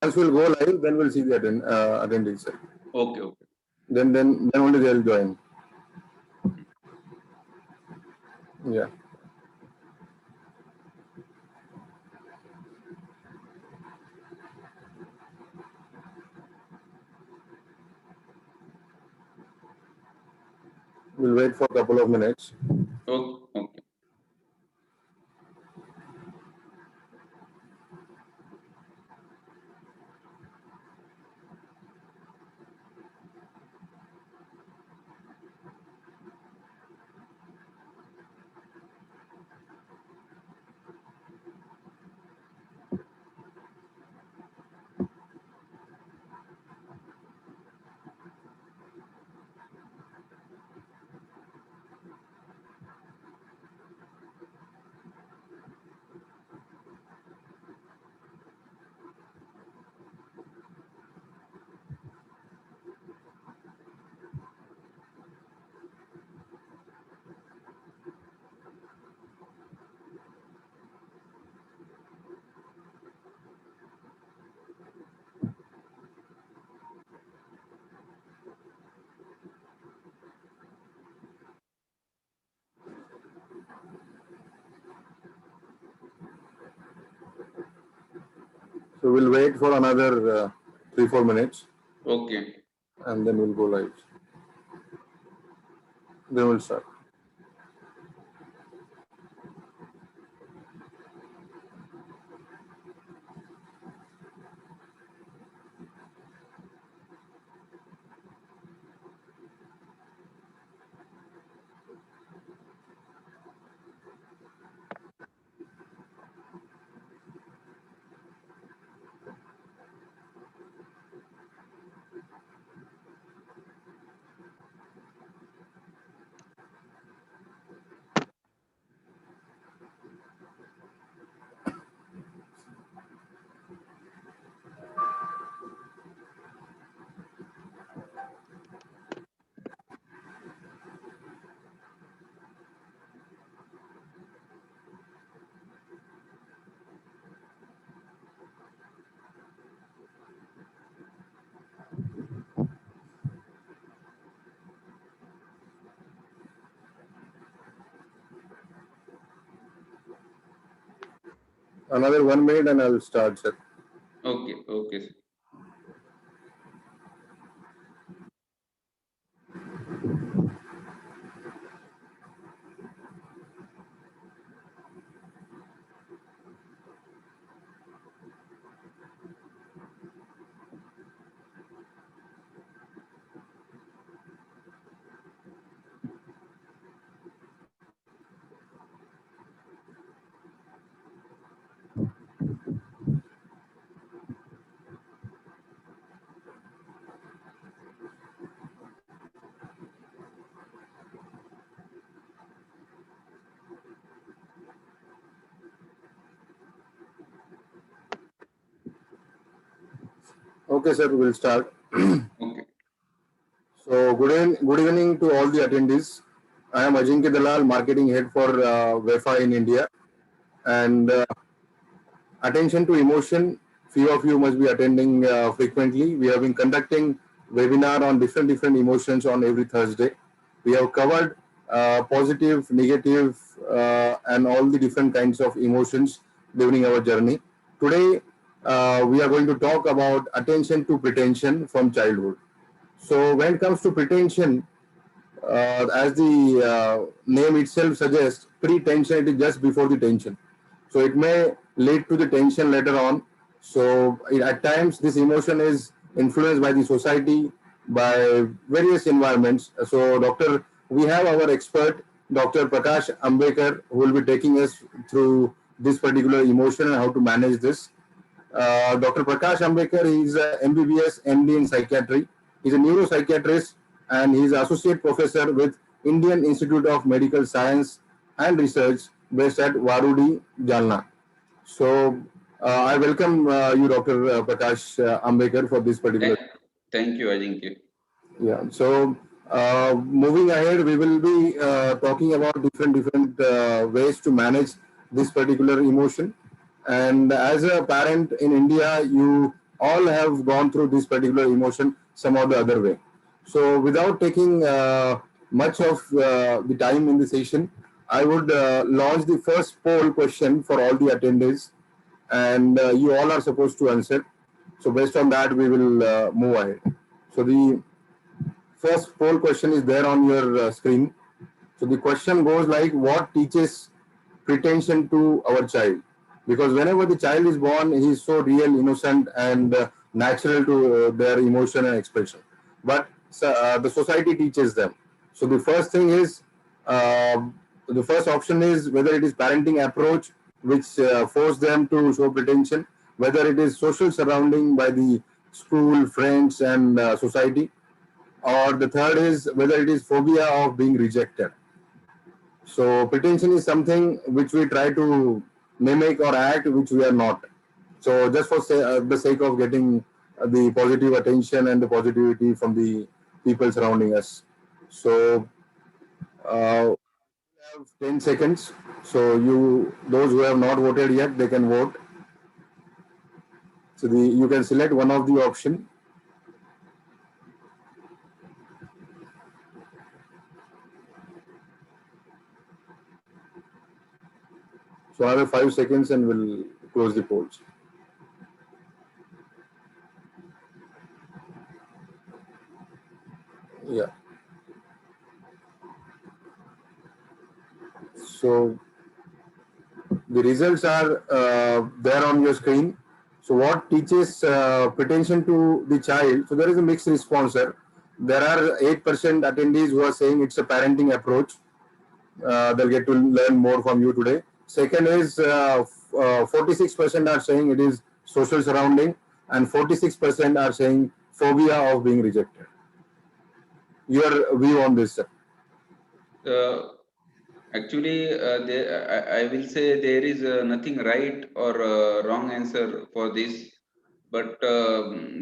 once we'll go live, then we'll see the attendees. Okay, okay. Then only they'll join. Yeah. We'll wait for a couple of minutes. Okay, okay. So we'll wait for another 3-4 minutes. Okay. And then we'll go live. Then we'll start. Another 1 minute and I'll start, sir. Okay, okay, sir. Okay, sir, we'll start. Okay. So good evening to all the attendees. I am Ajinkya Dalal, marketing head for WEFA in India. And attention to emotion, few of you must be attending frequently. We have been conducting webinar on different emotions on every Thursday. We have covered positive, negative, and all the different kinds of emotions during our journey. Today, we are going to talk about attention to pretension from childhood. So when it comes to pretension, as the name itself suggests, pre-tension, it is just before the tension. So it may lead to the tension later on. So at times this emotion is influenced by the society, by various environments. So we have our expert, Dr. Prakash Ambekar, who will be taking us through this particular emotion and how to manage this. Dr. Prakash Ambekar is a MBBS MD in psychiatry. He's a neuropsychiatrist and he's associate professor with Indian Institute of Medical Science and Research based at Warudi, Jalna. So I welcome you, Dr. Prakash Ambekar, for this particular. Thank you, Ajinkya. Yeah. So moving ahead, we will be talking about different ways to manage this particular emotion. And as a parent in India, you all have gone through this particular emotion some or the other way. So without taking much of the time in the session, I would launch the first poll question for all the attendees, and you all are supposed to answer. So based on that, we will move ahead. So the first poll question is there on your screen. So the question goes like, what teaches pretension to our child? Because whenever the child is born, he is so real, innocent, and natural to their emotion and expression. But the society teaches them. So the first thing is, the first option is whether it is parenting approach which force them to show pretension, whether it is social surrounding by the school, friends, and society, or the third is whether it is phobia of being rejected. So pretension is something which we try to mimic or act which we are not. So just for the sake of getting the positive attention and the positivity from the people surrounding us. So we have 10 seconds. So those who have not voted yet, they can vote. So you can select one of the option. So I have 5 seconds and we'll close the polls. Yeah. So the results are there on your screen. So what teaches pretension to the child? So there is a mixed response, sir. There are 8% attendees who are saying it's a parenting approach. They'll get to learn more from you today. Second is 46% are saying it is social surrounding, and 46% are saying phobia of being rejected. Your view on this, sir? Actually, I will say there is nothing right or wrong answer for this. But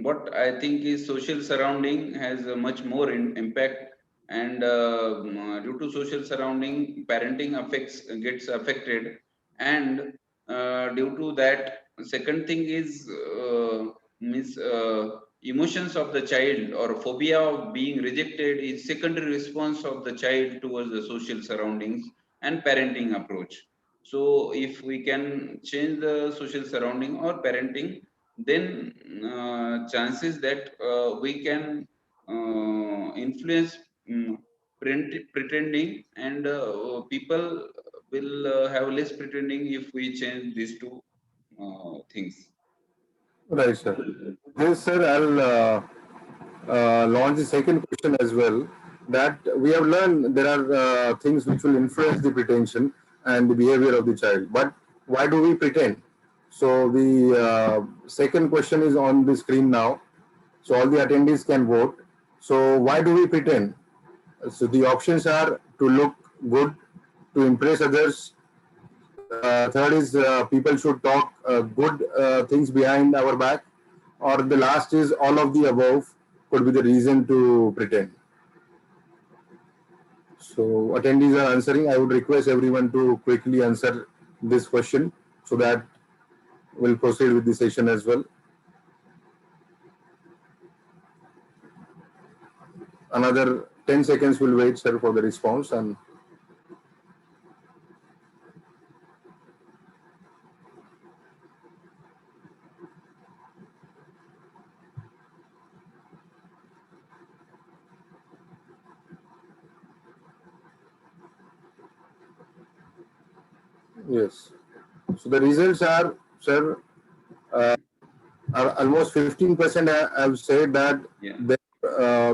what I think is social surrounding has a much more impact, and due to social surrounding, parenting gets affected, and due to that, second thing is means emotions of the child or phobia of being rejected is secondary response of the child towards the social surroundings and parenting approach. So if we can change the social surrounding or parenting, then chances that we can influence pretending, and people will have less pretending if we change these two things. Right, sir. Yes, sir. I'll launch the second question as well. That we have learned there are things which will influence the pretension and the behavior of the child. But why do we pretend? So the second question is on the screen now. So all the attendees can vote. So why do we pretend? So the options are to look good, to impress others. Third is people should talk good things behind our back, or the last is all of the above could be the reason to pretend. So attendees are answering. I would request everyone to quickly answer this question so that we'll proceed with the session as well. Another 10 seconds will wait, sir, for the response. And yes, so the results are, sir, almost 15% have said that Yeah.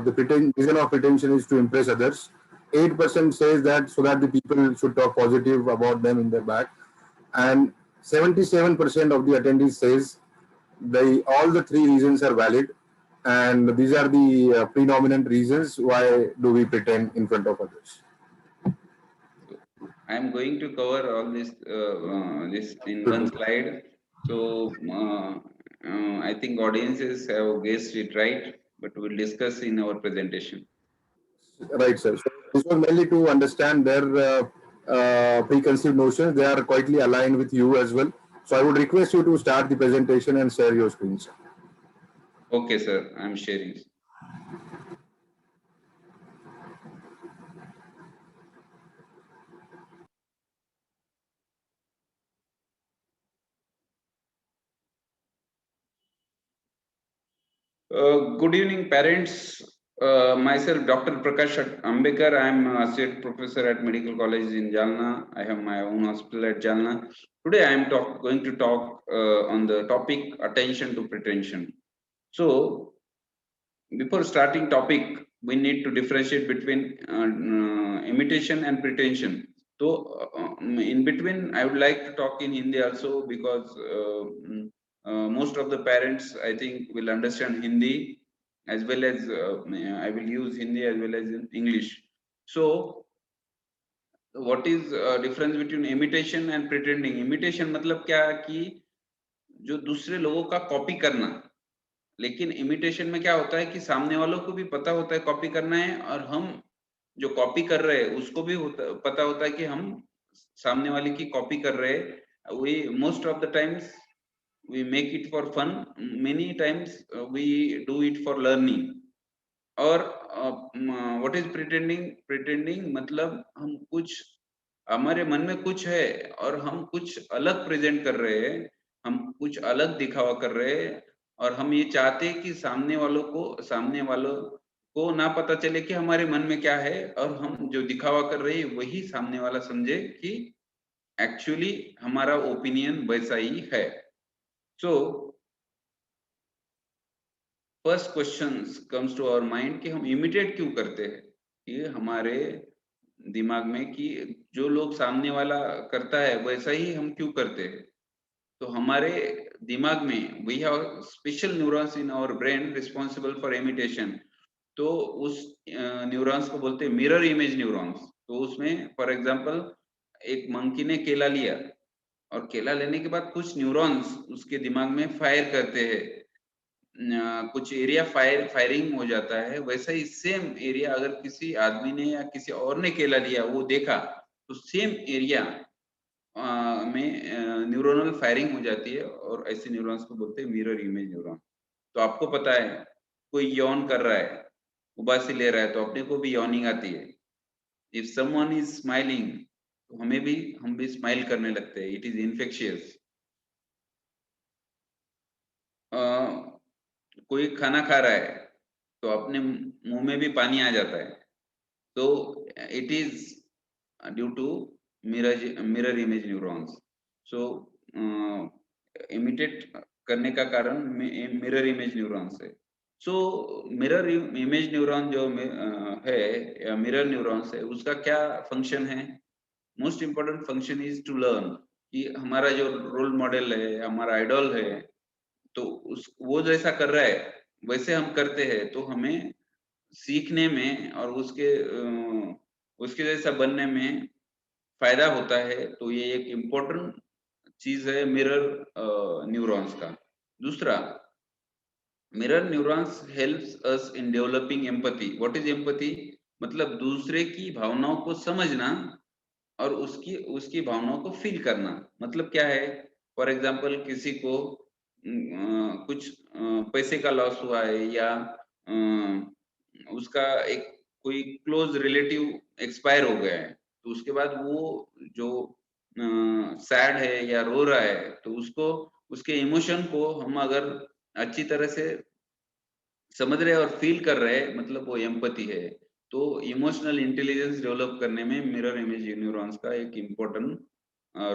the reason of pretension is to impress others. 8% says that so that the people should talk positive about them in their back, and 77% of the attendees says all the three reasons are valid, and these are the predominant reasons why do we pretend in front of others. I am going to cover all this in one slide. So I think audiences have guessed it right, but we'll discuss in our presentation. Right, sir. So this was mainly to understand their preconceived notions. They are quietly aligned with you as well. So I would request you to start the presentation and share your screen, sir. Okay, sir. I'm sharing. Good evening, parents. Myself, Dr. Prakash Ambekar. I am associate professor at Medical College in Jalna. I have my own hospital at Jalna. Today, I am going to talk on the topic attention to pretension. So, before starting topic, we need to differentiate between imitation and pretension. So, in between, I would like to talk in Hindi also because most of the parents, I think, will understand Hindi as well as I will use Hindi as well as in English. So, what is difference between imitation and pretending? Imitation मतलब क्या कि जो दूसरे लोगों का copy करना, लेकिन imitation में क्या होता है कि सामने वालों को भी पता होता है कॉपी करना है और हम जो कॉपी कर रहे हैं उसको भी पता होता है कि हम सामने वाले की कॉपी कर रहे हैं. We most of the times we make it for fun, many times we do it for learning. और व्हाट इज प्रिटेंडिंग मतलब हम कुछ हमारे मन में कुछ है और हम कुछ अलग प्रेजेंट कर रहे हैं, हम कुछ अलग दिखावा कर रहे हैं और हम ये चाहते हैं कि सामने वालों को ना पता चले कि हमारे मन में क्या है और हम जो दिखावा कर रहे हैं वही सामने वाला समझे कि एक्चुअली हमारा ओपिनियन वैसा ही है. So first question comes to our mind कि हम इमिटेट क्यों करते हैं. ये हमारे दिमाग में कि जो लोग सामने वाला करता है वैसा ही हम क्यों करते हैं. तो हमारे दिमाग में we have special neurons in our brain responsible for imitation. तो उस न्यूरॉन्स को बोलते हैं मिरर इमेज न्यूरॉन्स. तो उसमें फॉर एग्जांपल एक मंकी ने केला लिया और केला लेने के बाद कुछ न्यूरॉन्स उसके दिमाग में फायर करते हैं, कुछ एरिया फायरिंग हो जाता है. वैसा ही सेम एरिया अगर किसी आदमी ने या किसी और ने केला लिया वो देखा तो सेम एरिया में न्यूरोनल फायरिंग हो जाती है और ऐसे न्यूरॉन्स को बोलते हैं मिरर इमेज न्यूरॉन. तो आपको पता है कोई यौन कर रहा है, उबासी ले रहा है तो अपने को भी यौनिंग आती है. इफ समवन इज स्माइलिंग तो हम भी स्माइल करने लगते हैं. It is infectious. कोई खाना खा रहा है तो अपने मुंह में भी पानी आ जाता है. तो it is due to mirror image neurons. So imitate करने का कारण मिरर इमेज न्यूरॉन्स है. सो मिरर इमेज न्यूरॉन जो है या मिरर न्यूरॉन्स है उसका क्या फंक्शन है. Most important function is to learn कि हमारा जो रोल मॉडल है, हमारा आइडल है, तो उस वो जैसा कर रहा है वैसे हम करते हैं तो हमें सीखने में और उसके जैसा बनने में फायदा होता है. तो ये एक इम्पोर्टेंट चीज है मिरर न्यूरॉन्स का. दूसरा, mirror neurons helps us in developing empathy. What is empathy मतलब दूसरे की भावनाओं को समझना और उसकी उसकी भावनाओं को फील करना. मतलब क्या है, फॉर एग्जांपल किसी को कुछ पैसे का लॉस हुआ है या उसका एक कोई क्लोज रिलेटिव एक्सपायर हो गया है तो उसके बाद वो जो सैड है या रो रहा है तो उसको उसके इमोशन को हम अगर अच्छी तरह से समझ रहे हैं और फील कर रहे हैं मतलब वो एम्पैथी है. तो इमोशनल इंटेलिजेंस डेवलप करने में मिरर इमेज न्यूरॉन्स का एक इम्पोर्टेंट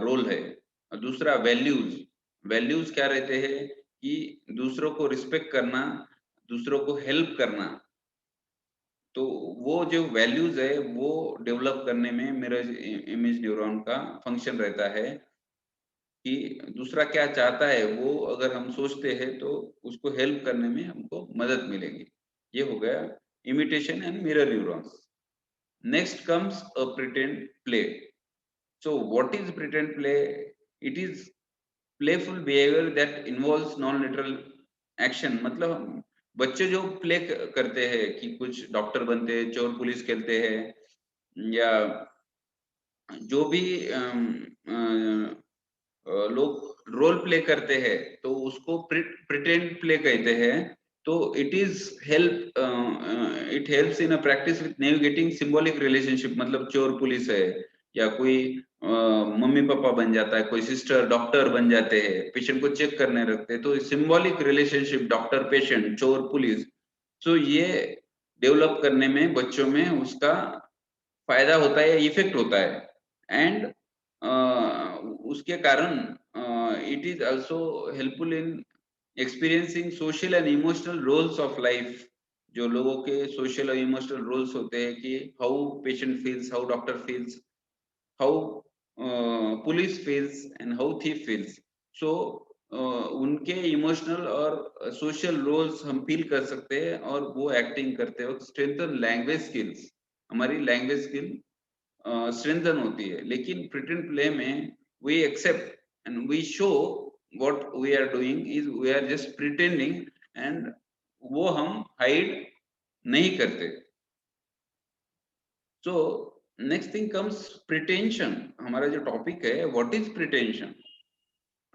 रोल है. और दूसरा, वैल्यूज. वैल्यूज क्या रहते हैं कि दूसरों को रिस्पेक्ट करना, दूसरों को हेल्प करना. तो वो जो वैल्यूज है वो डेवलप करने में मिरर इमेज न्यूरॉन का फंक्शन रहता है कि दूसरा क्या चाहता है वो अगर हम सोचते हैं तो उसको हेल्प करने में हमको मदद मिलेगी. ये हो गया imitation and mirror neurons. Next comes a pretend play. So what is pretend play? It is playful behaviour that involves non literal action. मतलब बच्चे जो प्ले करते हैं कि कुछ डॉक्टर बनते हैं, चोर पुलिस खेलते हैं या जो भी लोग रोल प्ले करते हैं तो उसको प्रिटेंड प्ले कहते हैं. तो it helps in a practice with navigating symbolic relationship, मतलब चोर पुलिस है या कोई मम्मी पापा बन जाता है, कोई सिस्टर डॉक्टर बन जाते हैं, पेशेंट को चेक करने रखते हैं, तो सिंबॉलिक रिलेशनशिप डॉक्टर पेशेंट चोर पुलिस, तो ये डेवलप करने में बच्चों में उसका फायदा होता है, इफेक्ट होता है। एंड उसके कारण it is also helpful in experiencing social and emotional roles of life, जो लोगों के सोशल और इमोशनल रोल्स होते हैं कि how patient feels, how doctor feels, how police feels and how thief feels. So उनके इमोशनल और सोशल रोल्स हम फील कर सकते हैं, और वो एक्टिंग करते वक्त स्ट्रेंथन लैंग्वेज स्किल्स, हमारी लैंग्वेज स्किल स्ट्रेंथन होती है। लेकिन प्रिटेंड प्ले में we accept and we show what we are doing is we are just pretending, and वो हम हाइड नहीं करते। So next thing comes pretension. हमारा जो टॉपिक है, what is pretension?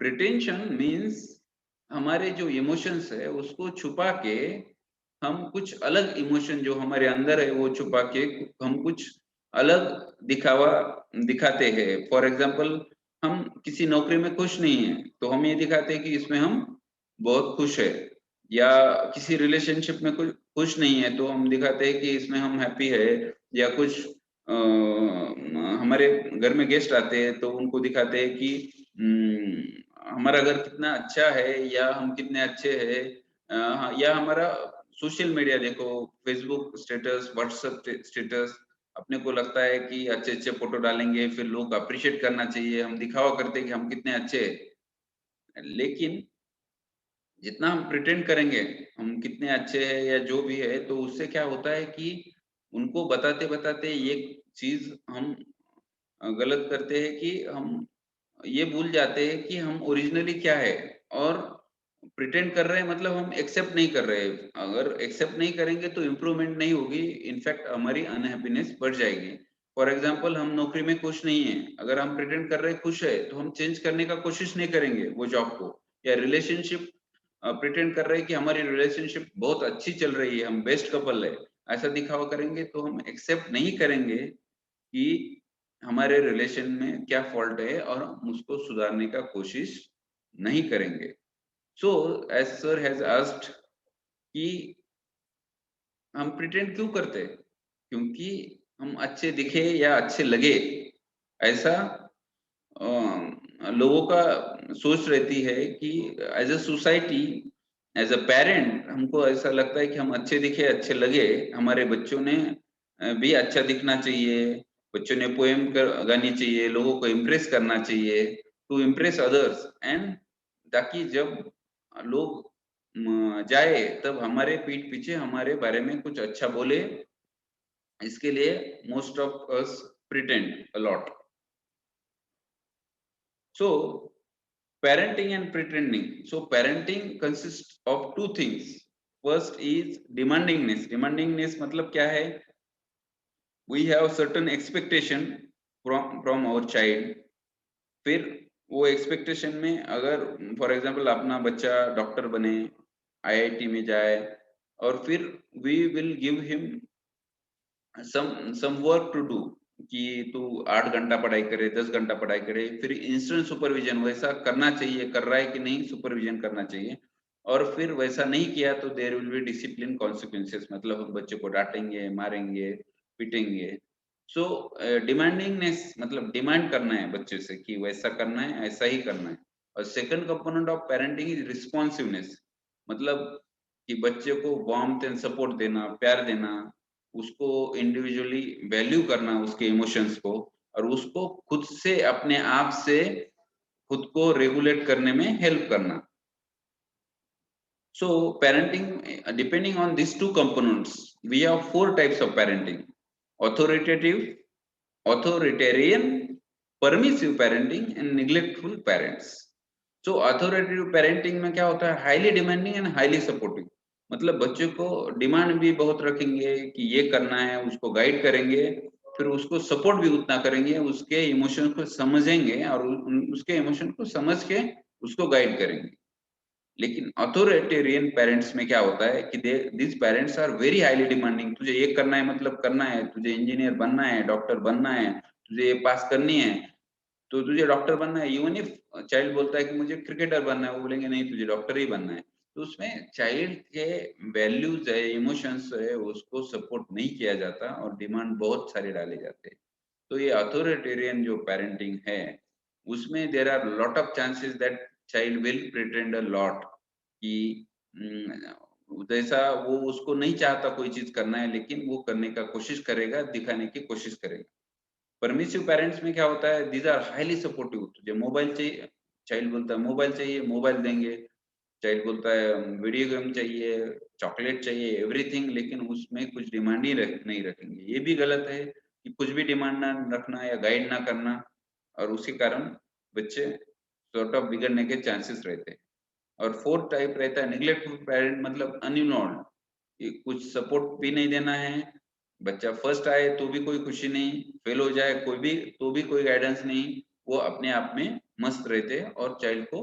Pretension means हमारे जो इमोशंस है उसको छुपा के हम कुछ अलग इमोशन जो हमारे अंदर है वो छुपा के हम कुछ अलग दिखावा दिखाते हैं। फॉर एग्जाम्पल, हम किसी नौकरी में खुश नहीं है तो हम ये दिखाते हैं कि इसमें हम बहुत खुश है, या किसी रिलेशनशिप में कुछ खुश नहीं है तो हम दिखाते हैं कि इसमें हम हैप्पी है, या कुछ हमारे घर में गेस्ट आते हैं तो उनको दिखाते हैं कि हमारा घर कितना अच्छा है या हम कितने अच्छे हैं। या हमारा सोशल मीडिया देखो, फेसबुक स्टेटस, व्हाट्सएप स्टेटस, अपने को लगता है कि अच्छे अच्छे फोटो डालेंगे फिर लोग अप्रिशिएट करना चाहिए, हम दिखावा करते हैं कि हम कितने अच्छे हैं। लेकिन जितना हम प्रिटेंड करेंगे हम कितने अच्छे हैं या जो भी है, तो उससे क्या होता है कि उनको बताते बताते ये चीज हम गलत करते हैं कि हम ये भूल जाते हैं कि हम ओरिजिनली क्या है, और प्रिटेंड कर रहे हैं मतलब हम एक्सेप्ट नहीं कर रहे हैं। अगर एक्सेप्ट नहीं करेंगे तो इम्प्रूवमेंट नहीं होगी, इनफैक्ट हमारी अनहैप्पीनेस बढ़ जाएगी। फॉर एग्जाम्पल, हम नौकरी में खुश नहीं है, अगर हम प्रिटेंड कर रहे हैं खुश है तो हम चेंज करने का कोशिश नहीं करेंगे वो जॉब को। या रिलेशनशिप प्रिटेंड कर रहे हैं कि हमारी रिलेशनशिप बहुत अच्छी चल रही है, हम बेस्ट कपल है, ऐसा दिखावा करेंगे तो हम एक्सेप्ट नहीं करेंगे कि हमारे रिलेशन में क्या फॉल्ट है, और हम उसको सुधारने का कोशिश नहीं करेंगे। So as sir has asked कि हम प्रिटेंड क्यों करते हैं? क्योंकि हम अच्छे दिखे या अच्छे लगे, ऐसा लोगों का सोच रहती है कि as a society, as a parent हमको ऐसा लगता है कि हम अच्छे दिखे अच्छे लगे, हमारे बच्चों ने भी अच्छा दिखना चाहिए, बच्चों ने पोएम गानी चाहिए, लोगों को इम्प्रेस करना चाहिए, टू इम्प्रेस अदर्स, एंड ताकि जब लोग जाए तब हमारे पीठ पीछे हमारे बारे में कुछ अच्छा बोले। इसके लिए most of us pretend a lot. So parenting and pretending. So parenting consists of two things. First is demandingness. Demandingness मतलब क्या है? We have certain expectation from our child. फिर वो एक्सपेक्टेशन में अगर फॉर एग्जांपल अपना बच्चा डॉक्टर बने, आईआईटी में जाए, और फिर we will give him some work to do कि तू 8 घंटा पढ़ाई करे, 10 घंटा पढ़ाई करे, फिर इंस्टेंट सुपरविजन वैसा करना चाहिए, कर रहा है कि नहीं सुपरविजन करना चाहिए, और फिर वैसा नहीं किया तो there will be discipline consequences, मतलब हम बच्चे को डांटेंगे, मारेंगे, पीटेंगे। सो डिमांडिंगनेस मतलब डिमांड करना है बच्चे से कि वैसा करना है, ऐसा ही करना है। और second component of parenting is responsiveness, मतलब कि बच्चे को वार्मथ एंड सपोर्ट देना, प्यार देना, उसको इंडिविजुअली वैल्यू करना उसके इमोशंस को, और उसको खुद से अपने आप से खुद को रेगुलेट करने में हेल्प करना। So parenting, depending on these two components, we have four types of parenting: authoritative, authoritarian, permissive parenting, and neglectful parents. So authoritative parenting में क्या होता है? Highly demanding and highly supportive, मतलब बच्चे को डिमांड भी बहुत रखेंगे कि ये करना है, उसको गाइड करेंगे, फिर उसको सपोर्ट भी उतना करेंगे, उसके इमोशन को समझेंगे और उसके इमोशन को समझ के उसको गाइड करेंगे। लेकिन अथॉरिटेरियन पेरेंट्स में क्या होता है कि this parents are very highly demanding, तुझे ये करना है मतलब करना है, तुझे इंजीनियर बनना है, डॉक्टर बनना है, तुझे ये पास करनी है तो तुझे डॉक्टर बनना है। इवन इफ चाइल्ड बोलता है कि मुझे क्रिकेटर बनना है, वो बोलेंगे नहीं तुझे डॉक्टर ही बनना है। तो उसमें चाइल्ड के वैल्यूज है, इमोशंस है, उसको सपोर्ट नहीं किया जाता और डिमांड बहुत सारे डाले जाते हैं। तो ये अथॉरिटेरियन जो पेरेंटिंग है उसमें there are lot of chances that child will pretend a lot कि जैसा वो उसको नहीं चाहता कोई चीज करना है लेकिन वो करने का कोशिश करेगा, दिखाने की कोशिश करेगा। परमिसिव पेरेंट्स में क्या होता है, दीज आर हाईली सपोर्टिव, तुझे मोबाइल चाहिए, चाइल्ड बोलता है मोबाइल चाहिए, मोबाइल देंगे। चाइल्ड बोलता है वीडियो गेम चाहिए, चॉकलेट चाहिए, एवरीथिंग, लेकिन उसमें कुछ डिमांड ही नहीं रखेंगे। ये भी गलत है कि कुछ भी डिमांड ना रखना या गाइड ना करना, और उसी कारण बच्चे सॉर्ट ऑफ बिगड़ने के चांसेस रहते हैं। और फोर्थ टाइप रहता है निग्लेक्टफुल पेरेंट, मतलब अनइन्वॉल्व, कुछ सपोर्ट भी नहीं देना है। बच्चा फर्स्ट आए तो भी कोई खुशी नहीं, फेल हो जाए कोई भी तो भी कोई गाइडेंस नहीं, वो अपने आप में मस्त रहते हैं और चाइल्ड को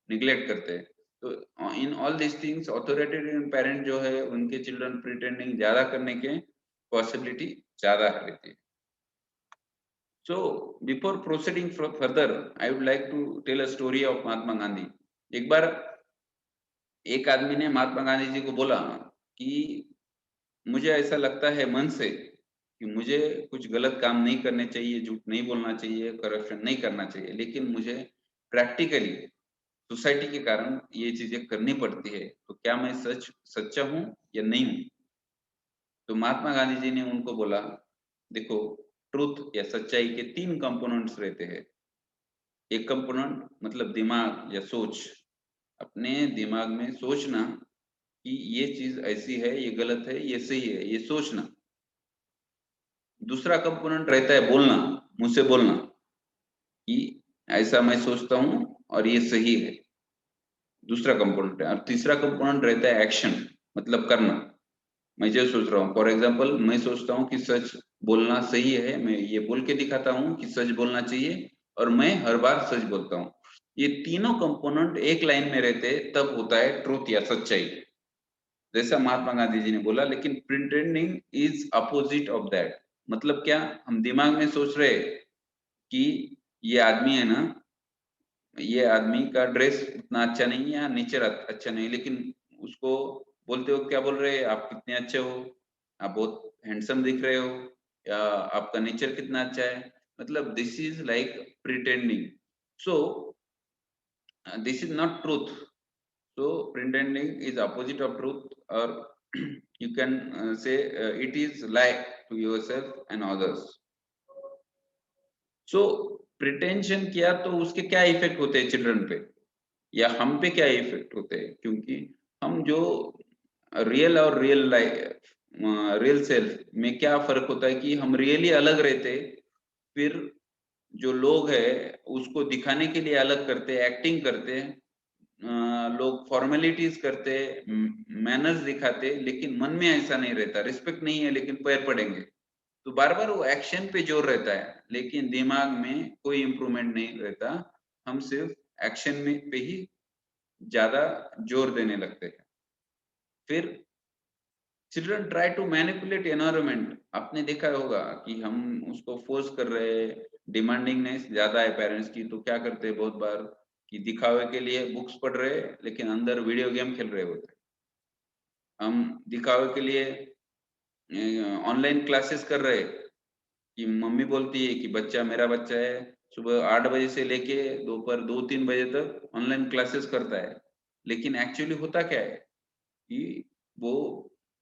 निग्लेक्ट करते हैं। तो in all this things authoritarian parent जो है उनके चिल्ड्रन प्रिटेंडिंग ज्यादा करने के पॉसिबिलिटी ज्यादा रहती है। So before proceeding further, I would like to tell a story of Mahatma Gandhi. एक बार एक आदमी ने महात्मा गांधी जी को बोला कि मुझे ऐसा लगता है मन से कि मुझे कुछ गलत काम नहीं करने चाहिए, झूठ नहीं बोलना चाहिए, करप्शन नहीं करना चाहिए, लेकिन मुझे प्रैक्टिकली सोसाइटी के कारण ये चीजें करनी पड़ती है, तो क्या मैं सच्चा हूँ या नहीं हूँ? तो महात्मा गांधी जी ने उनको बोला, देखो, ट्रुथ या सच्चाई के तीन कंपोनेंट्स रहते हैं। एक कंपोनेंट मतलब दिमाग या सोच, अपने दिमाग में सोचना कि ये चीज ऐसी है, ये गलत है, ये सही है, ये सोचना। दूसरा कंपोनेंट रहता है बोलना, मुंह से बोलना कि ऐसा मैं सोचता हूँ और ये सही है, दूसरा कंपोनेंट है। और तीसरा कंपोनेंट रहता है एक्शन, मतलब करना। मैं जो सोच रहा हूँ, फॉर एग्जाम्पल मैं सोचता हूँ कि सच बोलना सही है, मैं ये बोल के दिखाता हूँ कि सच बोलना चाहिए, और मैं हर बार सच बोलता हूँ। ये तीनों कंपोनेंट एक लाइन में रहते तब होता है ट्रूथ या सच्चाई, जैसा महात्मा गांधी जी ने बोला। लेकिन pretending is opposite of that. मतलब क्या, हम दिमाग में सोच रहे कि ये आदमी है ना, ये आदमी का ड्रेस उतना अच्छा नहीं है या नेचर अच्छा नहीं, लेकिन उसको बोलते हो क्या बोल रहे हैं, आप कितने अच्छे हो, आप बहुत हैंडसम दिख रहे हो, या आपका नेचर कितना अच्छा है। मतलब this is like pretending. So this is not truth. So pretending is opposite of truth, or you can say it is lie to yourself and others. So pretension किया तो उसके क्या इफेक्ट होते हैं चिल्ड्रन पे या हम पे क्या इफेक्ट होते हैं, क्योंकि हम जो रियल और रियल सेल्फ में क्या फर्क होता है कि हम रियली अलग रहते, फिर जो लोग है उसको दिखाने के लिए अलग करते, एक्टिंग करते, लोग फॉर्मेलिटीज करते, मैनर्स दिखाते, लेकिन मन में ऐसा नहीं रहता, रिस्पेक्ट नहीं है लेकिन पैर पड़ेंगे। तो बार बार वो एक्शन पे जोर रहता है लेकिन दिमाग में कोई इम्प्रूवमेंट नहीं रहता, हम सिर्फ एक्शन में पे ही ज्यादा जोर देने लगते हैं। फिर children try to manipulate environment. आपने देखा होगा कि हम उसको फोर्स कर रहे हैं, डिमांडिंगनेस ज्यादा है पेरेंट्स की, तो क्या करते हैं बहुत बार कि दिखावे के लिए बुक्स पढ़ रहे हैं लेकिन अंदर वीडियो गेम खेल रहे होते हैं। हम दिखावे के लिए ऑनलाइन क्लासेस कर रहे हैं कि मम्मी बोलती है कि बच्चा, मेरा बच्चा है, सुबह 8 बजे से लेके दोपहर 2-3 बजे तक ऑनलाइन क्लासेस करता है, लेकिन एक्चुअली होता क्या है कि वो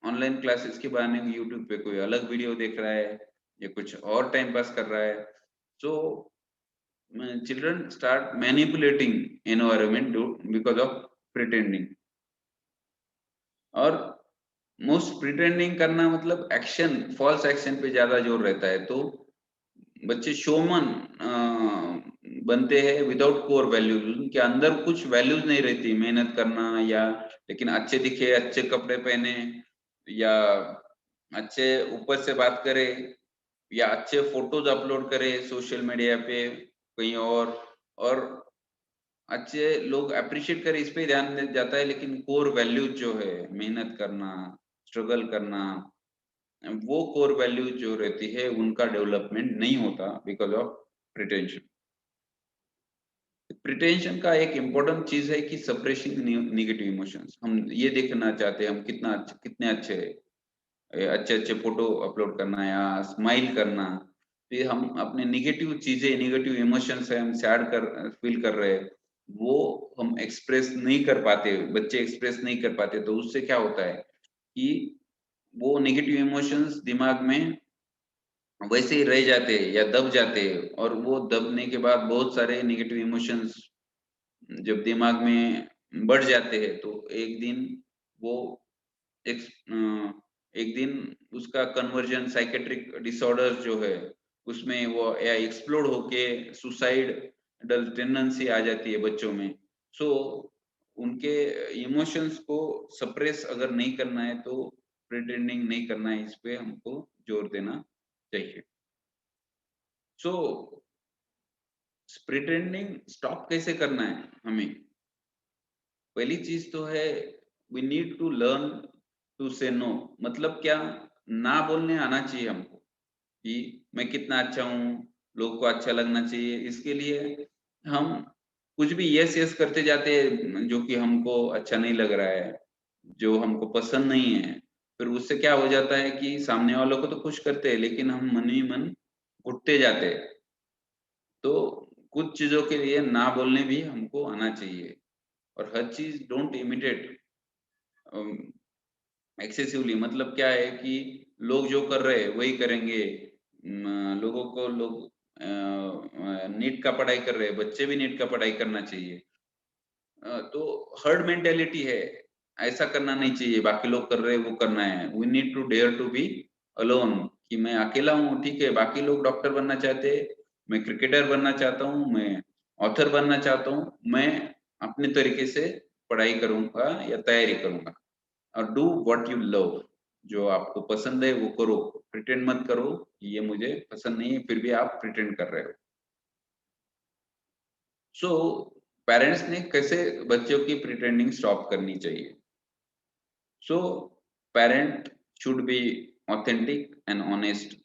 ऑनलाइन क्लासेस के बहाने यूट्यूब पे कोई अलग वीडियो देख रहा है या कुछ और टाइम पास कर रहा है। So children start manipulating environment because of pretending. और मोस्ट प्रिटेंडिंग करना मतलब एक्शन, फॉल्स एक्शन पे ज्यादा जोर रहता है। तो बच्चे शोमन बनते हैं विदाउट कोर वैल्यूज, उनके अंदर कुछ वैल्यूज नहीं रहती, मेहनत करना या लेकिन अच्छे दिखे, अच्छे कपड़े पहने, या अच्छे ऊपर से बात करे, या अच्छे फोटोज अपलोड करे सोशल मीडिया पे कहीं और अच्छे लोग अप्रिशिएट करें इस पे ध्यान जाता है, लेकिन कोर वैल्यूज जो है, मेहनत करना, स्ट्रगल करना, वो कोर वैल्यूज जो रहती है उनका डेवलपमेंट नहीं होता बिकॉज ऑफ प्रिटेंशन। प्रिटेंशन का एक इम्पोर्टेंट चीज है कि सप्रेसिंग निगेटिव इमोशंस। हम ये देखना चाहते हैं हम कितने अच्छे अच्छे अच्छे फोटो अपलोड करना या स्माइल करना, तो ये हम अपने निगेटिव चीजें, निगेटिव इमोशंस है, हम सैड कर फील कर रहे हैं, वो हम एक्सप्रेस नहीं कर पाते, बच्चे एक्सप्रेस नहीं कर पाते, तो उससे क्या होता है कि वो नेगेटिव इमोशंस दिमाग में वैसे ही रह जाते हैं या दब जाते हैं, और वो दबने के बाद बहुत सारे नेगेटिव इमोशंस जब दिमाग में बढ़ जाते हैं, तो एक दिन वो एक एक दिन उसका कन्वर्जन साइकेट्रिक डिसऑर्डर जो है उसमें वो या एक्सप्लोड होके सुसाइडल टेंडेंसी आ जाती है बच्चों में। सो उनके इमोशंस को सप्रेस अगर नहीं करना है तो प्रिटेंडिंग नहीं करना है, इस पे हमको जोर देना चाहिए। सो प्रिटेंडिंग स्टॉप कैसे करना है हमें? पहली चीज तो है we need to learn to say no. मतलब क्या, ना बोलने आना चाहिए हमको कि मैं कितना अच्छा हूँ, लोग को अच्छा लगना चाहिए। इसके लिए हम कुछ भी यस यस करते जाते हैं जो कि हमको अच्छा नहीं लग रहा है, जो हमको पसंद नहीं है। फिर उससे क्या हो जाता है कि सामने वालों को तो खुश करते हैं लेकिन हम मन ही मन घुटते जाते हैं। तो कुछ चीजों के लिए ना बोलने भी हमको आना चाहिए, और हर चीज डोंट इमिटेट एक्सेसिवली। मतलब क्या है कि लोग जो कर रहे हैं वही करेंगे। लोगों को लोग नीट का पढ़ाई कर रहे हैं, बच्चे भी नीट का पढ़ाई करना चाहिए। तो हर्ड मेंटेलिटी है, ऐसा करना नहीं चाहिए, बाकी लोग कर रहे हैं वो करना है। We need to dare to be alone, कि मैं अकेला हूँ ठीक है, बाकी लोग डॉक्टर बनना चाहते हैं, मैं क्रिकेटर बनना चाहता हूँ, मैं ऑथर बनना चाहता हूँ, मैं अपने तरीके से पढ़ाई करूंगा या तैयारी करूंगा। और डू व्हाट यू लव, जो आपको पसंद है वो करो। प्रिटेंड मत करो कि ये मुझे पसंद नहीं है, फिर भी आप प्रिटेंड कर रहे हो। सो पेरेंट्स ने कैसे बच्चों की प्रिटेंडिंग स्टॉप करनी चाहिए? So parent should be authentic and honest.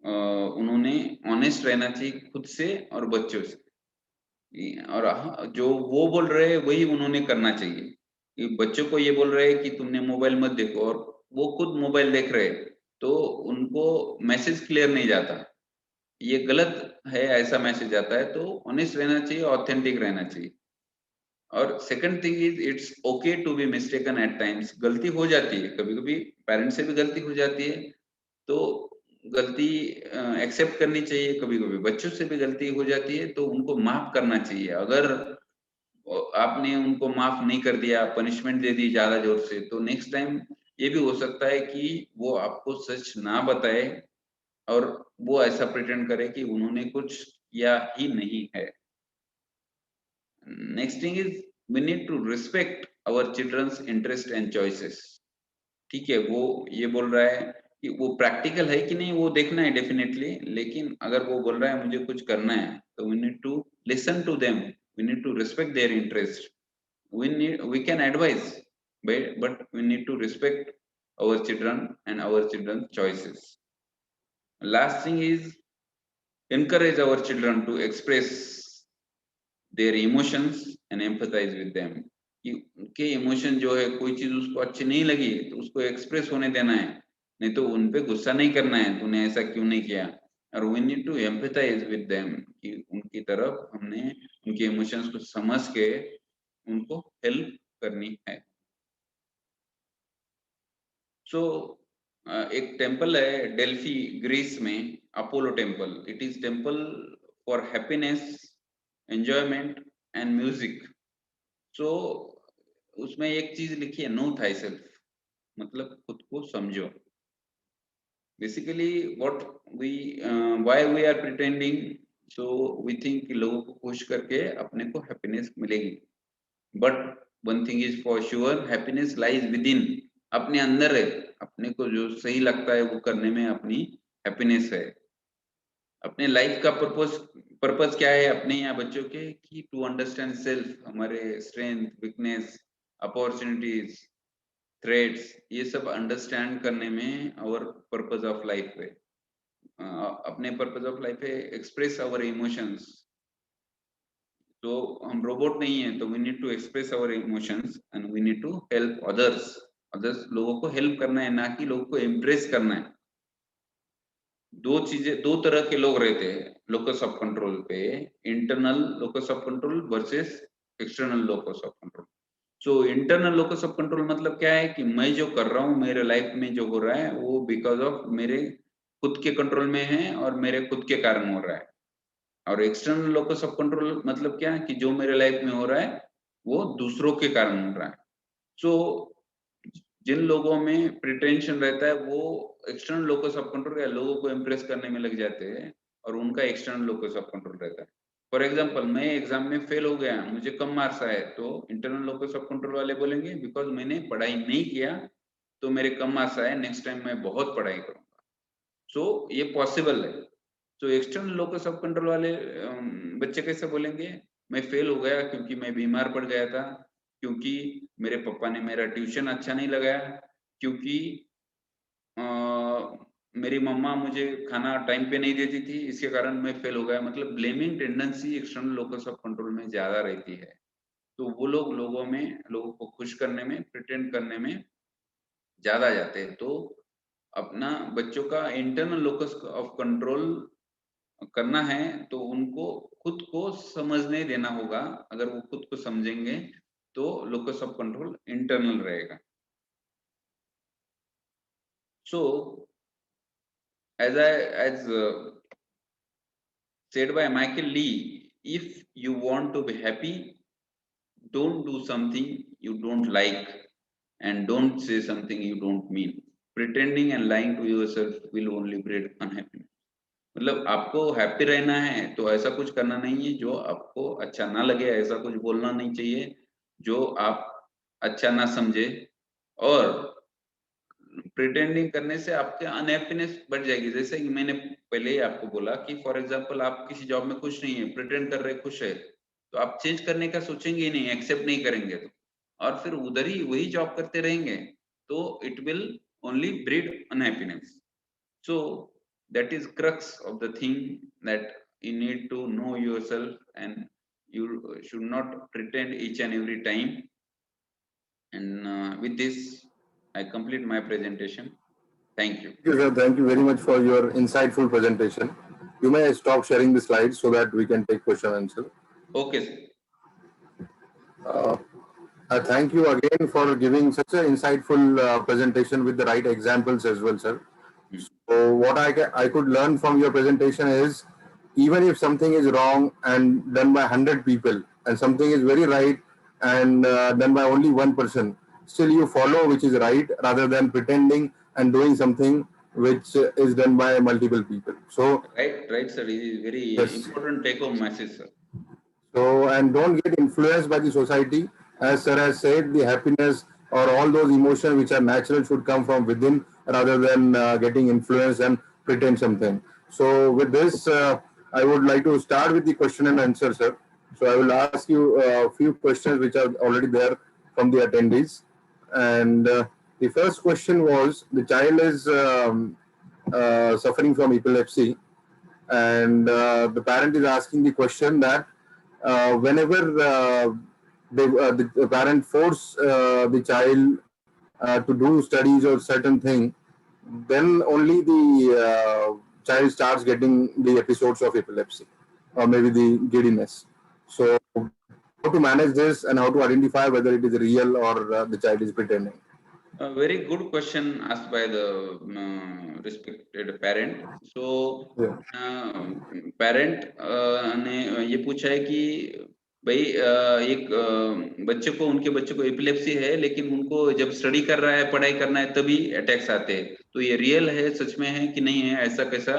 उन्होंने ऑनेस्ट रहना चाहिए खुद से और बच्चों से। और जो वो बोल रहे हैं वही उन्होंने करना चाहिए। कि बच्चों को ये बोल रहे हैं कि तुमने मोबाइल मत देखो, और वो खुद मोबाइल देख रहे हैं, तो उनको मैसेज क्लियर नहीं जाता, ये गलत है ऐसा मैसेज आता है। तो ऑनेस्ट रहना चाहिए, ऑथेंटिक रहना चाहिए। और second thing is it's okay to be mistaken at times. गलती हो जाती है कभी कभी, पेरेंट्स से भी गलती हो जाती है, तो गलती एक्सेप्ट करनी चाहिए। कभी कभी बच्चों से भी गलती हो जाती है, तो उनको माफ करना चाहिए। अगर आपने उनको माफ नहीं कर दिया, पनिशमेंट दे दी ज्यादा जोर से, तो नेक्स्ट टाइम ये भी हो सकता है कि वो आपको सच ना बताए, और वो ऐसा प्रिटेंड करे कि उन्होंने कुछ किया ही नहीं है। Next thing is we need to respect our children's interest and choices. ठीक है, वो ये बोल रहा है कि वो प्रैक्टिकल है कि नहीं वो देखना है डेफिनेटली, लेकिन अगर वो बोल रहा है मुझे कुछ करना है, तो we need to listen to them, we need to respect their interest. We can advise, but we need to respect our children and our children's choices. Last thing is encourage our children to express their emotions and empathize with them। कि उनके emotion जो है, कोई चीज उसको अच्छी नहीं लगी तो उसको एक्सप्रेस होने देना है, नहीं तो उनपे गुस्सा नहीं करना है तूने ऐसा क्यों नहीं किया। और we need to empathise with them, कि उनकी तरफ हमने उनके इमोशंस को समझ के उनको हेल्प करनी है। सो एक टेम्पल है डेल्फी ग्रीस में, Apollo temple. It is temple for happiness, enjoyment and music. So उसमें एक चीज लिखी है, नो थाई सेल्फ, मतलब खुद को समझो। Basically what we why we are pretending, so we think कि लोगों को खुश करके अपने को हैप्पीनेस मिलेगी। But one thing is for sure, happiness lies within, अपने अंदर है। अपने को जो सही लगता है वो करने में अपनी हैप्पीनेस है। अपने लाइफ का पर्पस पर्पस क्या है अपने यहाँ बच्चों के कि टू अंडरस्टैंड सेल्फ, हमारे स्ट्रेंथ, वीकनेस, अपॉर्चुनिटीज, थ्रेड्स, ये सब अंडरस्टैंड करने में और पर्पस ऑफ लाइफ है। अपने पर्पस ऑफ लाइफ है एक्सप्रेस आवर इमोशंस। तो हम रोबोट नहीं है, तो we need to express our emotions and we need to help others लोगों को हेल्प करना है, ना कि लोगों को इम्प्रेस करना है। दो चीजें, दो तरह के लोग रहते हैं लोकस ऑफ कंट्रोल पे, internal locus of control versus external locus of control. So internal locus of control मतलब क्या है कि मैं जो कर रहा हूँ मेरे लाइफ में जो हो रहा है वो बिकॉज ऑफ मेरे खुद के कंट्रोल में है और मेरे खुद के कारण हो रहा है। और एक्सटर्नल लोकस ऑफ कंट्रोल मतलब क्या है कि जो मेरे लाइफ में हो रहा है वो दूसरों के कारण हो रहा है। सो जिन लोगों में प्रिटेंशन रहता है वो एक्सटर्नल लोकस ऑफ कंट्रोल या लोगों को इम्प्रेस करने में लग जाते हैं और उनका एक्सटर्नल लोकस ऑफ कंट्रोल रहता है। फॉर एग्जाम्पल, मैं एग्जाम में फेल हो गया, मुझे कम मार्क्स आए, तो इंटरनल लोकस ऑफ कंट्रोल वाले बोलेंगे बिकॉज मैंने पढ़ाई नहीं किया तो मेरे कम मार्क्स आए, नेक्स्ट टाइम मैं बहुत पढ़ाई करूंगा। सो ये पॉसिबल है। तो एक्सटर्नल लोकस ऑफ कंट्रोल वाले बच्चे कैसे बोलेंगे, मैं फेल हो गया क्योंकि मैं बीमार पड़ गया था, क्योंकि मेरे पापा ने मेरा ट्यूशन अच्छा नहीं लगाया, क्योंकि अ, मेरी मम्मा मुझे खाना टाइम पे नहीं देती थी, इसके कारण मैं फेल हो गया। मतलब blaming tendency external locus of control में ज्यादा रहती है। तो वो लोग लोगों को खुश करने में, प्रिटेंड करने में ज्यादा जाते हैं। तो अपना बच्चों का इंटरनल लोकस ऑफ कंट्रोल करना है तो उनको खुद को समझने देना होगा। अगर वो खुद को समझेंगे तो लोकस ऑफ कंट्रोल इंटरनल रहेगा। सो as said by Michael Lee, if you want to be happy, don't do something you don't like and don't say something you don't mean. Pretending and lying to yourself will only breed unhappiness. मतलब आपको happy रहना है तो ऐसा कुछ करना नहीं है जो आपको अच्छा ना लगे, ऐसा कुछ बोलना नहीं चाहिए जो आप अच्छा ना समझे। और प्रिटेंडिंग करने से आपके अनहैप्पीनेस बढ़ जाएगी। जैसे कि मैंने पहले ही आपको बोला कि फॉर एग्जांपल आप किसी जॉब में खुश नहीं है, प्रिटेंड कर रहे खुश है, तो आप चेंज करने का सोचेंगे ही नहीं, एक्सेप्ट नहीं करेंगे तो, और फिर उधर ही वही जॉब करते रहेंगे, तो it will only breed unhappiness. So that is crux of the thing, that you need to know yourself and you should not pretend each and every time. And with this, I complete my presentation. Thank you. Thank you, sir. Thank you very much for your insightful presentation. You may stop sharing the slides so that we can take question and answer. Okay, sir. I thank you again for giving such an insightful presentation with the right examples as well, sir. So what I could learn from your presentation is, even if something is wrong and done by 100 people, and something is very right and done by only one person, still you follow which is right rather than pretending and doing something which is done by multiple people. So Right, sir. It is very yes. important take-home message, sir. So, and don't get influenced by the society. As sir has said, the happiness or all those emotions which are natural should come from within rather than getting influenced and pretend something. So, with this, I would like to start with the question and answer, sir. So, I will ask you a few questions which are already there from the attendees. And the first question was, the child is suffering from epilepsy, and the parent is asking the question that whenever the parent force the child to do studies or certain thing, then only the child starts getting the episodes of epilepsy or maybe the giddiness. So how to manage this and how to identify whether it is real or the child is pretending? A very good question asked by the respected parent. So, Yeah. parent ने ये पूछा है कि भाई एक बच्चे को, उनके बच्चे को एपिलेप्सी है, लेकिन उनको जब स्टडी कर रहा है, पढ़ाई करना है, तभी अटैक्स आते हैं। तो ये रियल है, सच में है कि नहीं है, ऐसा कैसा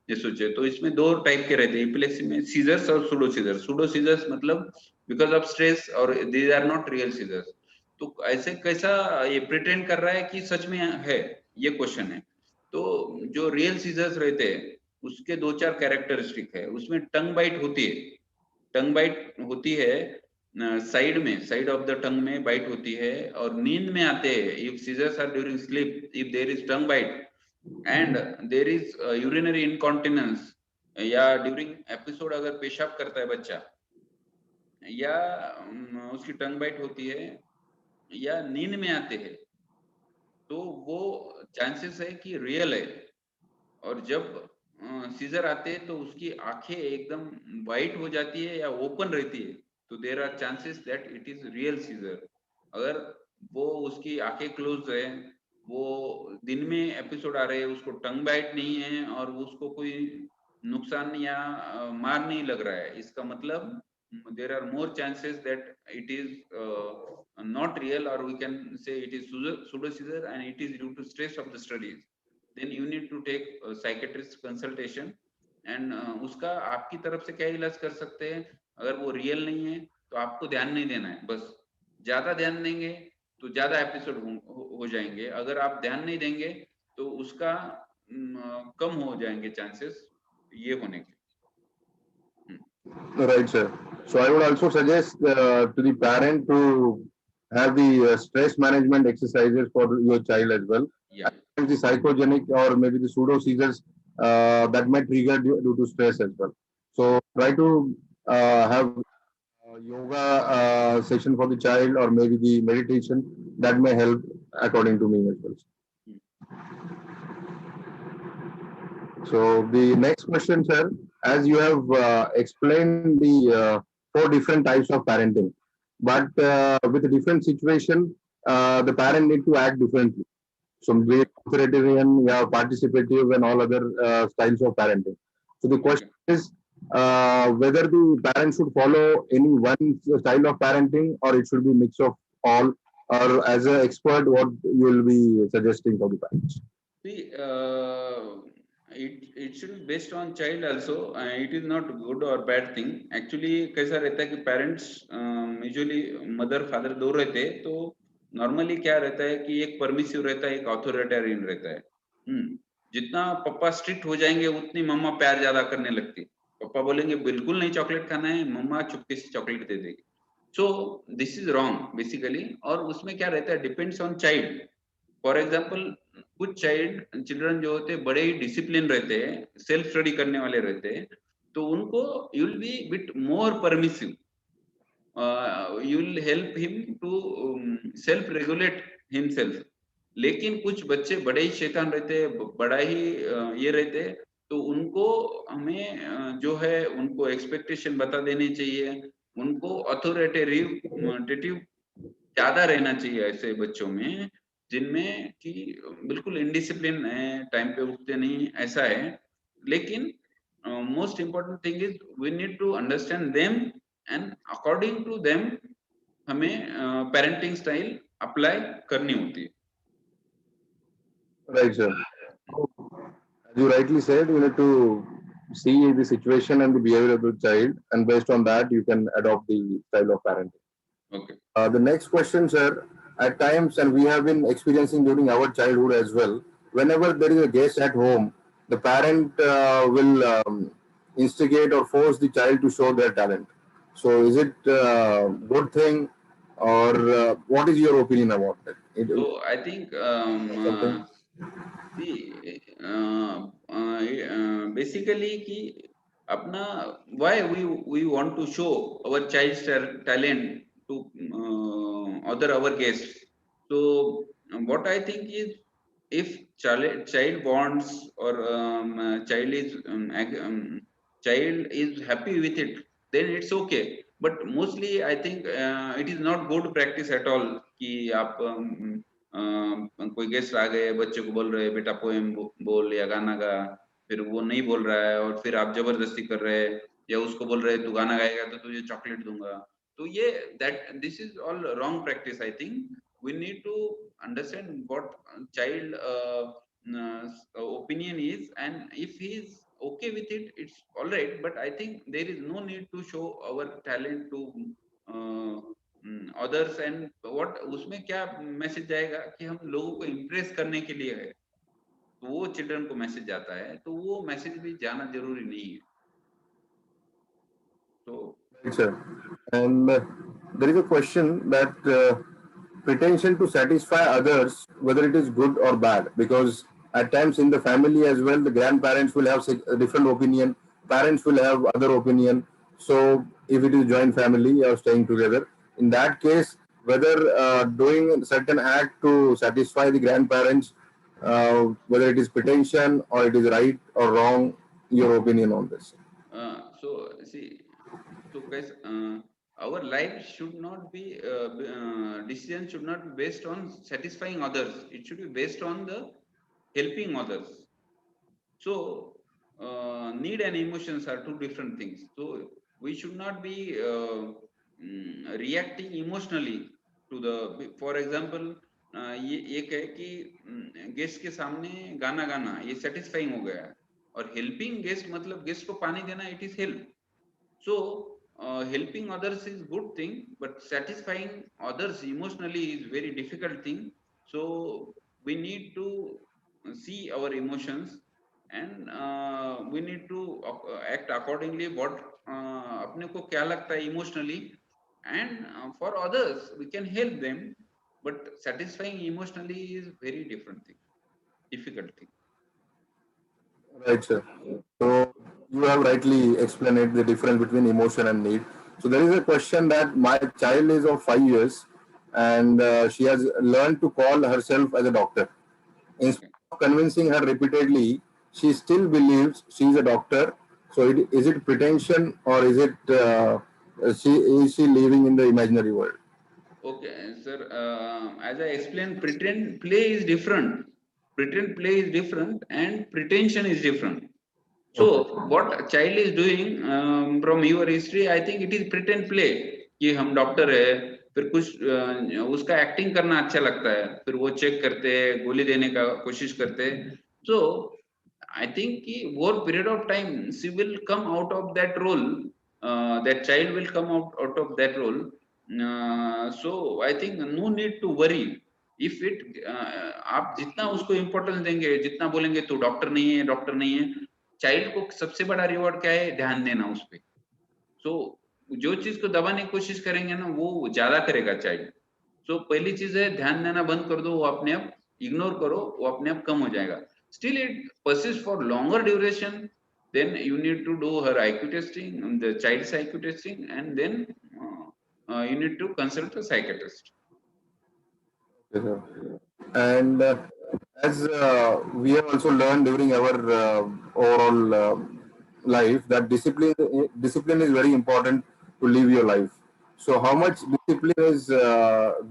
ये सोचे। तो इसमें दो टाइप के रहते हैं एपिलेप्सी में, सीजर्स और सूडो सीजर्स। सूडो सीजर्स मतलब बिकॉज ऑफ स्ट्रेस, और these are not real seizures. तो ऐसे कैसा ये प्रिटेंड कर रहा है कि सच में है, ये क्वेश्चन है। तो जो रियल सीजर्स रहते हैं उसके 2-4 कैरेक्टरिस्टिक है। उसमें टंग बाइट होती है, टंग बाइट होती है, साइड में, साइड ऑफ द टंग में बाइट होती है, और नींद में आते हैं। If seizures are during sleep, if there is tongue bite and there is urinary incontinence, या ड्यूरिंग एपिसोड अगर पेशाब करता है बच्चा, या उसकी टंग बाइट होती है, या नींद में आते हैं, तो वो चांसेस है कि रियल है। और जब सीजर आते हैं तो उसकी आंखें एकदम वाइट हो जाती है या ओपन रहती है, तो there are chances that it is real seizure. अगर वो उसकी आंखें क्लोज है, वो दिन में एपिसोड आ रहे हैं, उसको टंग बाइट नहीं है और उसको कोई नुकसान या मार नहीं लग रहा है, इसका मतलब there are more chances that it is not real, or we can say it is pseudo seizure and it is due to stress of the studies. Then you need to take psychiatrist consultation, and उसका आपकी तरफ से क्या इलाज कर सकते हैं। अगर वो रियल नहीं है तो आपको ध्यान नहीं देना है, बस। ज्यादा ध्यान देंगे तो ज्यादा एपिसोड हो जाएंगे, अगर आप ध्यान नहीं देंगे तो उसका कम हो जाएंगे चांसेस ये होने के। Right, sir. So I would also suggest to the parent to have the stress management exercises for your child as well. Yeah. The psychogenic or maybe the pseudo seizures that might trigger due to stress as well. So try to have yoga session for the child, or maybe the meditation that may help, according to me as well. So the next question, sir, as you have explained the four different types of parenting, but with a different situation, the parent need to act differently. So be it authoritarian, yeah, participative, and all other styles of parenting. So the question is whether the parent should follow any one style of parenting, or it should be mix of all. Or as an expert, what you will be suggesting for the parents? See, it should be based on child also. It is not good or bad thing. Actually कैसा रहता है कि parents usually mother father दो रहते हैं, तो normally क्या रहता है कि एक permissive रहता है, एक authoritarian रहता है। जितना पापा स्ट्रिक्ट हो जाएंगे उतनी मम्मा प्यार ज्यादा करने लगती है। पापा बोलेंगे बिल्कुल नहीं चॉकलेट खाना है, मम्मा चुपके से चॉकलेट दे देगी। So this is wrong basically. और उसमें क्या रहता है, depends on child. For example कुछ चिल्ड्रन जो होते हैं बड़े ही डिसिप्लिन रहते हैं, सेल्फ स्टडी करने वाले रहते हैं, तो उनको you will be bit more permissive, you will help him to self regulate himself. लेकिन कुछ बच्चे बड़े ही शैतान रहते हैं, बड़ा ही ये रहते हैं, तो उनको हमें जो है उनको एक्सपेक्टेशन बता देने चाहिए, उनको अथॉरिटेटिव ज्यादा रहना चाहिए ऐसे बच्चों में, जिनमें कि बिल्कुल इनडिसिप्लिन है, टाइम पे उठते नहीं, ऐसा है। लेकिन most important thing is we need to understand them, and according to them हमें पेरेंटिंग स्टाइल अप्लाई करनी होती है। Right, sir. As you rightly said, you need to see the situation and the behavior of the child, and based on that, you can adopt the style of parenting. Okay. The next question, sir. At times, and we have been experiencing during our childhood as well, whenever there is a guest at home, the parent will instigate or force the child to show their talent. So, is it a good thing, or what is your opinion about it? So I think see, basically कि अपना why we want to show our child's talent to other our guests. So what I think is, if child wants, or child is happy with it, then it's okay. But mostly I think it is not good practice at all कि आप कोई guest आ गए, बच्चे को बोल रहे बेटा poem बोल या गाना गा, फिर वो नहीं बोल रहा है और फिर आप जबरदस्ती कर रहे हैं, या उसको बोल रहे तू गाना गाएगा तो तुझे चॉकलेट दूंगा। तो ये this is all wrong practice. I think we need to understand what child opinion is, and if he is okay with it, it's all right, but I think there is no need to show our talent to others। and what उसमें क्या message जाएगा कि हम लोगों को impress करने के लिए है, तो वो चिल्ड्रन को मैसेज जाता है, तो वो मैसेज भी जाना जरूरी नहीं है। तो Right, sir. And there is a question that pretension to satisfy others, whether it is good or bad, because at times in the family as well, the grandparents will have a different opinion, parents will have other opinion. So if it is joint family or staying together, in that case, whether doing a certain act to satisfy the grandparents, whether it is pretension or it is right or wrong, your opinion on this. so see, so guys, our life should not be decision should not be based on satisfying others. It should be based on the helping others. So need and emotions are two different things. So we should not be reacting emotionally to the. For example, ये कहे कि guest के सामने गाना गाना ये satisfying हो गया, और हेल्पिंग गेस्ट मतलब गेस्ट को पानी देना, it is help. So helping others is good thing, but satisfying others emotionally is very difficult thing. So we need to see our emotions, and we need to act accordingly what अपने को क्या लगता है emotionally, and for others we can help them, but satisfying emotionally is very different thing, difficult thing. Right, sir. So you have rightly explained it, the difference between emotion and need. So there is a question that my child is of 5 years and she has learned to call herself as a doctor. Instead of convincing her repeatedly, she still believes she is a doctor. So is it pretension or is it she living in the imaginary world? Okay, sir. As I explained, pretend play is different. Pretend play is different, and pretension is different. Okay. So, what a child is doing from your history, I think it is pretend play. कि हम doctor है, फिर कुछ उसका acting करना अच्छा लगता है, फिर वो चेक करते हैं, गोली देने का कोशिश करते हैं. So, I think कि over period of time, she will come out of that role. That child will come out of that role. So I think no need to worry. If it आप जितना उसको importance देंगे, जितना बोलेंगे तो doctor नहीं है, चाइल्ड को सबसे बड़ा रिवॉर्ड क्या है? ध्यान देना उस पे. सो जो चीज को दबाने की कोशिश करेंगे ना, वो ज्यादा करेगा चाइल्ड. सो पहली चीज है ध्यान देना बंद कर दो, वो अपने आप इग्नोर करो, वो अपने आप कम हो जाएगा. Still it persist for longer duration, then you need to do her IQ testing, the child's IQ testing, and then you need to consult a psychiatrist. Okay, sir. And as we have also learned during our overall life that discipline is very important to live your life. So how much discipline is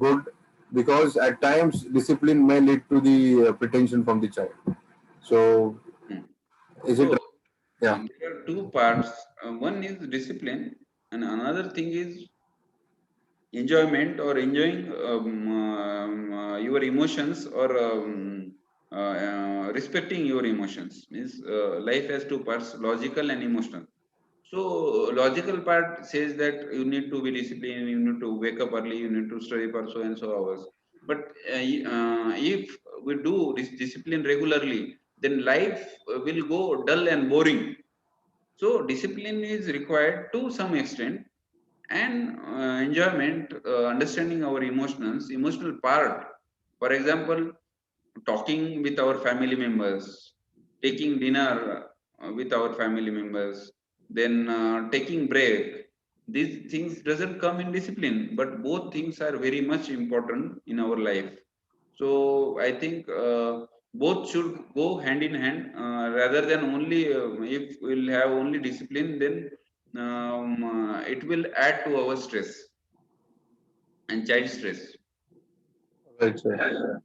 good, because at times discipline may lead to the pretension from the child. So is it? So Yeah. there are two parts. One is discipline, and another thing is enjoyment, or enjoying your emotions, or respecting your emotions. Means life has two parts: logical and emotional. So logical part says that you need to be disciplined, you need to wake up early, you need to study for so and so hours. But if we do this discipline regularly, then life will go dull and boring. So discipline is required to some extent, and enjoyment, understanding our emotional part. For example, talking with our family members, taking dinner with our family members, then taking break. These things doesn't come in discipline, but both things are very much important in our life. So I think both should go hand in hand, rather than only if we'll have only discipline, then it will add to our stress and child stress. Right, sir.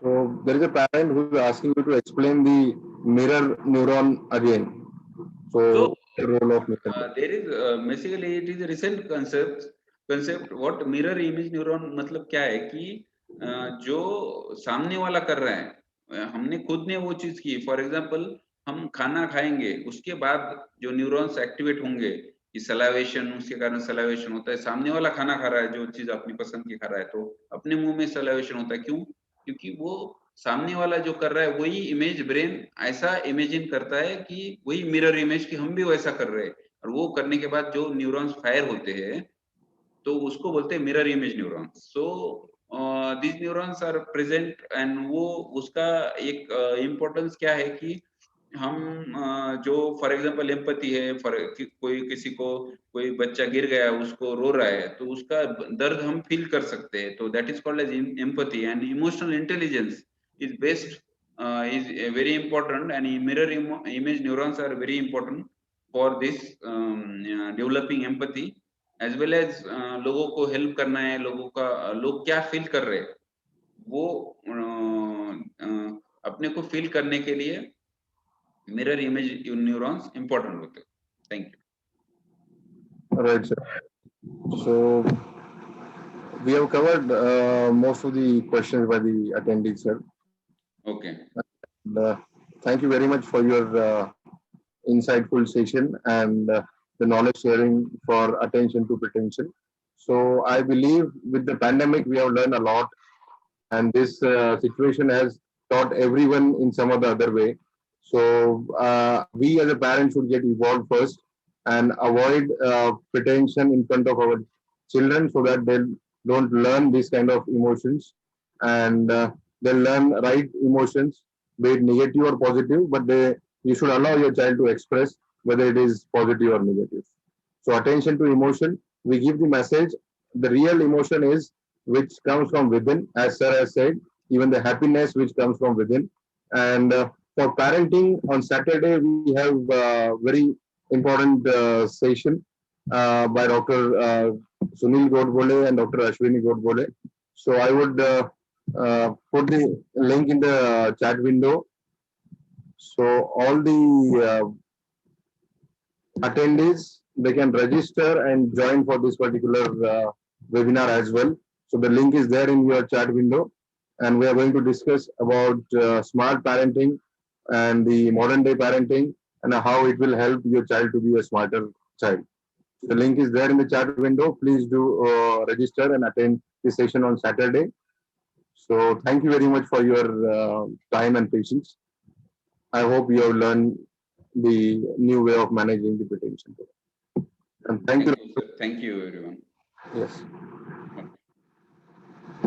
So there is a parent who is asking you to explain the mirror neuron again. So So the role of mirror. there is basically it is a recent concept. What mirror image neuron मतलब क्या है कि जो सामने वाला कर रहा है, हमने खुद ने वो चीज की. फॉर एग्जांपल, हम खाना खाएंगे, उसके बाद जो न्यूरॉन्स एक्टिवेट होंगे, कि सलावेशन, उसके कारण सलावेशन होता है. सामने वाला खाना खा रहा है, जो चीज अपनी पसंद की खा रहा है, तो अपने मुंह में सलावेशन होता है. क्यों? क्योंकि वो सामने वाला जो कर रहा है वही इमेज ब्रेन ऐसा इमेजिन करता है कि वही मिरर इमेज की हम भी वैसा कर रहे हैं, और वो करने के बाद जो न्यूरॉन्स फायर होते हैं तो उसको बोलते हैं mirror image neurons. So these neurons are present, and वो उसका एक इम्पोर्टेंस क्या है कि हम जो फॉर एग्जांपल एम्पैथी है, कोई किसी को कोई बच्चा गिर गया उसको रो रहा है तो उसका दर्द हम फील कर सकते हैं, तो that is called as empathy. And emotional intelligence is based is very important, and mirror image neurons are very important for this developing empathy, as well as लोगों को हेल्प करना है, लोगों का लोग क्या फील कर रहे हैं वो अपने को फील करने के लिए मिरर इमेज न्यूरॉन्स इंपॉर्टेंट होते हैं. Thank you. Right, sir. So we have covered most of the questions by the attendees, sir. Okay. And, thank you very much for your insightful session and the knowledge sharing for attention to pretension. So I believe with the pandemic we have learned a lot, and this situation has taught everyone in some or the other way. So we as a parent should get involved first and avoid pretension in front of our children, so that they don't learn this kind of emotions, and they learn right emotions, be it negative or positive, but you should allow your child to express whether it is positive or negative. So attention to emotion, we give the message. The real emotion is which comes from within, as sir has said, even the happiness which comes from within. And for parenting on Saturday, we have very important session by Dr. Sunil Godbole and Dr. Ashwini Godbole. So I would put the link in the chat window. So all the attendees, they can register and join for this particular webinar as well. So the link is there in your chat window, and we are going to discuss about smart parenting and the modern day parenting and how it will help your child to be a smarter child. The link is there in the chat window. Please do register and attend this session on Saturday. So thank you very much for your time and patience. I hope you have learned the new way of managing the pretension. And thank you. Sir. Thank you, everyone. Yes.